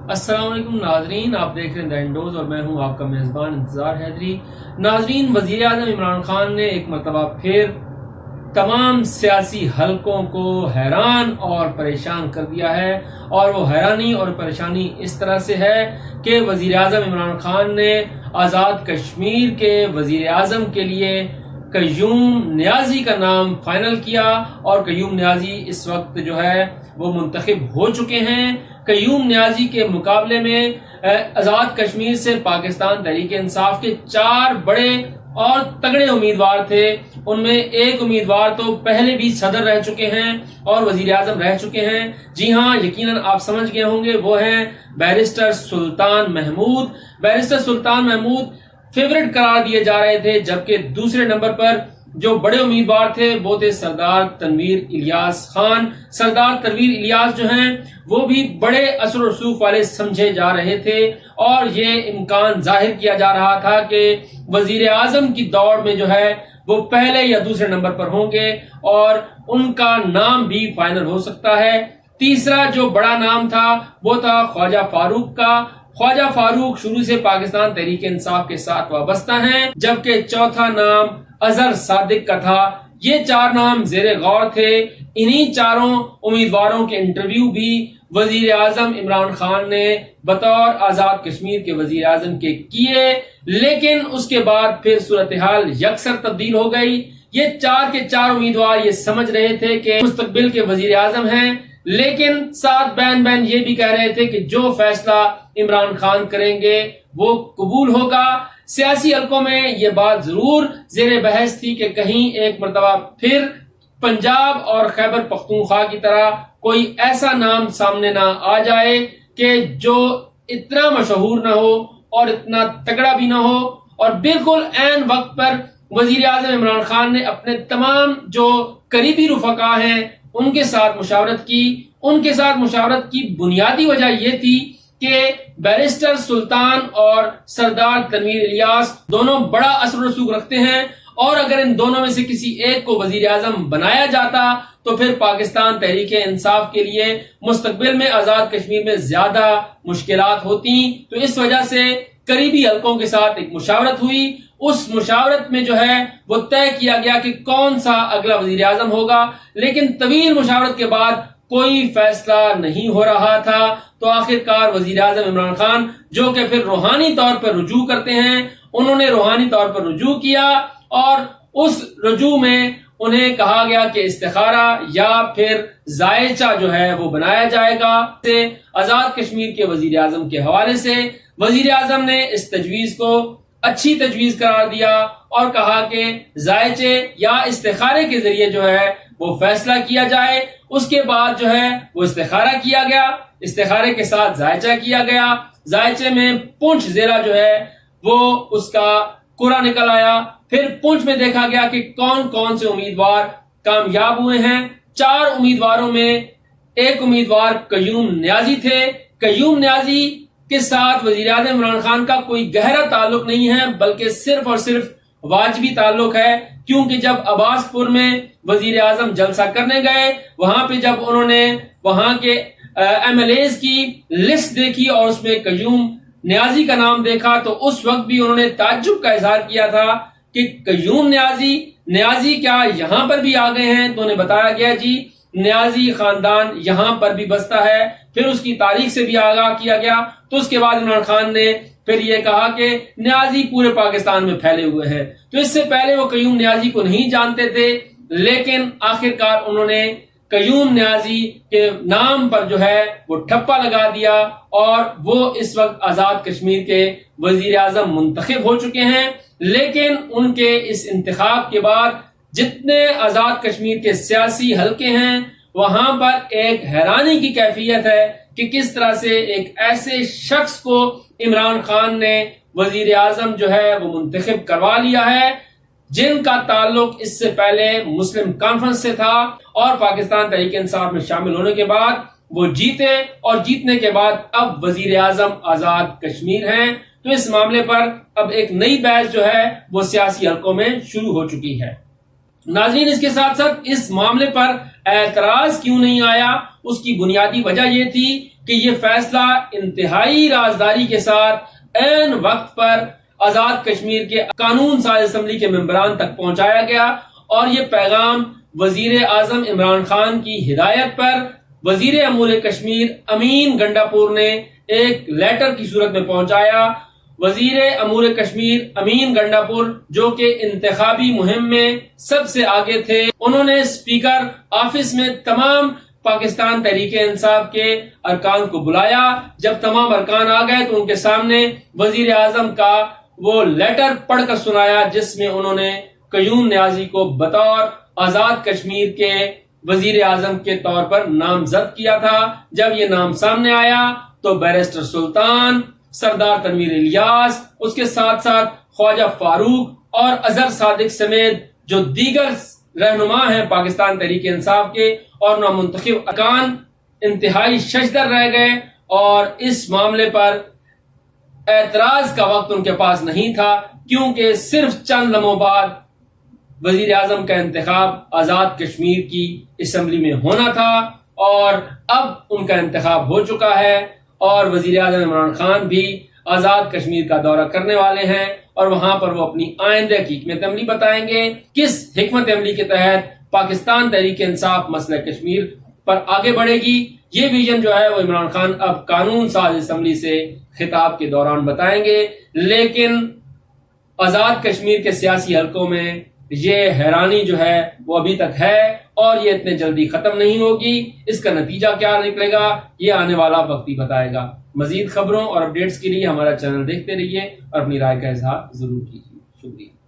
अस्सलाम वालेकुम नाजरीन, आप देख रहे हैं द इंडोज और मैं हूं आपका मेज़बान इंतज़ार हैदरी। नाजरीन, वज़ीर आज़म इमरान खान ने एक मरतबा फिर तमाम सियासी हलकों को हैरान और परेशान कर दिया है, और वो हैरानी और परेशानी इस तरह से है कि वज़ीर आज़म इमरान खान ने आज़ाद कश्मीर के वज़ीर आज़म के लिए कयूम नियाजी का नाम फाइनल किया, और कयूम नियाजी इस वक्त जो है वो मुंतखब हो चुके हैं। कयूम नियाजी के मुकाबले में आज़ाद कश्मीर से पाकिस्तान तहरीक इंसाफ के 4 बड़े और तगड़े उम्मीदवार थे। उनमें एक उम्मीदवार तो पहले भी सदर रह चुके हैं और वजीर आजम रह चुके हैं। जी हाँ, यकीनन आप समझ गए होंगे, वो हैं बैरिस्टर सुल्तान महमूद। बैरिस्टर सुल्तान महमूद फेवरेट करार दिए जा रहे थे, जबकि दूसरे नंबर पर जो बड़े उम्मीदवार थे वो थे सरदार तनवीर इलियास खान। सरदार तनवीर इलियास जो हैं वो भी बड़े असर और रसूख वाले समझे जा रहे थे, और ये इम्कान जाहिर किया जा रहा था कि वजीर आजम की दौड़ में जो है वो पहले या दूसरे नंबर पर होंगे और उनका नाम भी फाइनल हो सकता है। तीसरा जो बड़ा नाम था वो था ख्वाजा फारूक का। ख्वाजा फारूक शुरू से पाकिस्तान तहरीक इंसाफ के साथ वाबस्ता हैं, जबकि चौथा नाम अजहर सादिक का था। ये 4 नाम जेरे गौर थे। इन्हीं चारों उम्मीदवारों के इंटरव्यू भी वजीर आजम इमरान खान ने बतौर आजाद कश्मीर के वजीर आजम के किए, लेकिन उसके बाद फिर सूरत हाल यकसर तब्दील हो गई। ये 4 के 4 उम्मीदवार ये समझ रहे थे कि मुस्तकबिल के वजीर आजम हैं, लेकिन साथ बैन बैन ये भी कह रहे थे कि जो फैसला इमरान खान करेंगे वो कबूल होगा। सियासी हलकों में ये बात जरूर जेर बहस थी कि कहीं एक मरतबा फिर पंजाब और खैबर पख्तूनख्वा की तरह कोई ऐसा नाम सामने ना आ जाए कि जो इतना मशहूर ना हो और इतना तगड़ा भी ना हो। और बिल्कुल ऐन वक्त पर वजीर आजम इमरान खान ने अपने तमाम जो करीबी रुफका हैं उनके साथ मुशावरत की। उनके साथ मुशावरत की बुनियादी वजह यह थी कि बैरिस्टर सुल्तान और सरदार तनवीर इलियास दोनों बड़ा असर रसूख रखते हैं, और अगर इन दोनों में से किसी एक को वजीर आजम बनाया जाता तो फिर पाकिस्तान तहरीक इंसाफ के लिए मुस्तकबिल में आजाद कश्मीर में ज्यादा मुश्किलात होती। तो इस वजह से करीबी हलकों के साथ एक मुशावरत हुई। उस मुशावरत में जो है वो तय किया गया कि कौन सा अगला वजीर आजम होगा, लेकिन तवील मुशावरत के बाद कोई फैसला नहीं हो रहा था। तो आखिरकार वजीर आजम इमरान खान, जो कि फिर रूहानी तौर पर रुजू करते हैं, उन्होंने रूहानी तौर पर रुजू किया, और उस रुजू में उन्हें कहा गया कि इस्तिखारा या फिर जायचा जो है वो बनाया जाएगा। आजाद कश्मीर के वजीर आजम के हवाले से वजीर आजम ने इस तजवीज को अच्छी तजवीज करार दिया और कहा कि जायचे या इस्तिखारे के जरिए जो है वो फैसला किया जाए। उसके बाद जो है वो इस्तिखारा किया गया, इस्तिखारे के साथ जायचा किया गया। जायचे में पुंछ जिला जो है वो उसका कुरा निकल आया। फिर पुंछ में देखा गया कि कौन कौन से उम्मीदवार कामयाब हुए हैं। 4 उम्मीदवारों में एक उम्मीदवार कयूम नियाजी थे। कयूम नियाजी के साथ वजीर आज़म इमरान खान का कोई गहरा ताल्लुक नहीं है, बल्कि सिर्फ और सिर्फ वाजबी ताल्लुक है, क्योंकि जब अब्बासपुर में वजीर आजम जलसा करने गए, वहां पे जब उन्होंने वहां के MLAs की लिस्ट देखी और उसमें कयूम नियाजी का नाम देखा, तो उस वक्त भी उन्होंने ताज्जुब का इजहार किया था कि कयूम नियाजी क्या यहाँ पर भी आ गए हैं। तो उन्हें बताया गया जी नियाजी खानदान यहाँ पर भी बसता है। फिर उसकी तारीख से भी आगाह किया गया। तो उसके बाद इमरान खान ने फिर ये कहा कि नियाजी पूरे पाकिस्तान में फैले हुए हैं। तो इससे पहले वो कयूम नियाजी को नहीं जानते थे, लेकिन आखिरकार उन्होंने कयूम नियाजी के नाम पर जो है वो ठप्पा लगा दिया, और वो इस वक्त आजाद कश्मीर के वजीर आजम मुंतखब हो चुके हैं। लेकिन उनके इस इंतखाब के बाद जितने आजाद कश्मीर के सियासी हलके हैं वहां पर एक हैरानी की कैफियत है कि किस तरह से एक ऐसे शख्स को इमरान खान ने वजीर आजम जो है वो मुंतखब करवा लिया है, जिनका ताल्लुक इससे पहले मुस्लिम कॉन्फ्रेंस से था, और पाकिस्तान तहरीक इंसाफ में शामिल होने के बाद वो जीते, और जीतने के बाद अब वजीर आजम आजाद कश्मीर हैं। तो इस मामले पर अब एक नई बहस जो है वो सियासी हलकों में शुरू हो चुकी है। नाज़रीन, इसके साथ साथ इस मामले पर एतराज क्यों नहीं आया, उसकी बुनियादी वजह यह थी کہ یہ فیصلہ انتہائی رازداری کے ساتھ عین وقت پر آزاد کشمیر کے قانون ساز اسمبلی کے ممبران تک پہنچایا گیا، اور یہ پیغام وزیر اعظم عمران خان کی ہدایت پر وزیر امور کشمیر امین گنڈاپور نے ایک لیٹر کی صورت میں پہنچایا۔ وزیر امور کشمیر امین گنڈاپور جو کہ انتخابی مہم میں سب سے آگے تھے، انہوں نے اسپیکر آفس میں تمام پاکستان تحریک انصاف کے ارکان کو بلایا۔ جب تمام ارکان آ گئے تو ان کے سامنے وزیر اعظم کا وہ لیٹر پڑھ کر سنایا جس میں انہوں نے قیوم نیازی کو بطور آزاد کشمیر کے وزیر اعظم کے طور پر نامزد کیا تھا۔ جب یہ نام سامنے آیا تو بیرسٹر سلطان، سردار تنویر الیاس، اس کے ساتھ ساتھ خواجہ فاروق اور اظہر صادق سمیت جو دیگر رہنما ہیں پاکستان تحریک انصاف کے اور نامنتخب ارکان، انتہائی ششدر رہ گئے، اور اس معاملے پر اعتراض کا وقت ان کے پاس نہیں تھا، کیونکہ صرف چند لمحوں بعد وزیر اعظم کا انتخاب آزاد کشمیر کی اسمبلی میں ہونا تھا، اور اب ان کا انتخاب ہو چکا ہے، اور وزیر اعظم عمران خان بھی آزاد کشمیر کا دورہ کرنے والے ہیں، اور وہاں پر وہ اپنی آئندہ کی حکمت عملی بتائیں گے، کس حکمت عملی کے تحت پاکستان تحریک انصاف مسئلہ کشمیر پر آگے بڑھے گی۔ یہ ویژن جو ہے وہ عمران خان اب قانون ساز اسمبلی سے خطاب کے دوران بتائیں گے، لیکن آزاد کشمیر کے سیاسی حلقوں میں یہ حیرانی جو ہے وہ ابھی تک ہے، اور یہ اتنے جلدی ختم نہیں ہوگی۔ اس کا نتیجہ کیا نکلے گا یہ آنے والا وقت ہی بتائے گا۔ مزید خبروں اور اپڈیٹس کے لیے ہمارا چینل دیکھتے رہیے اور اپنی رائے کا اظہار ضرور کیجیے۔ شکریہ۔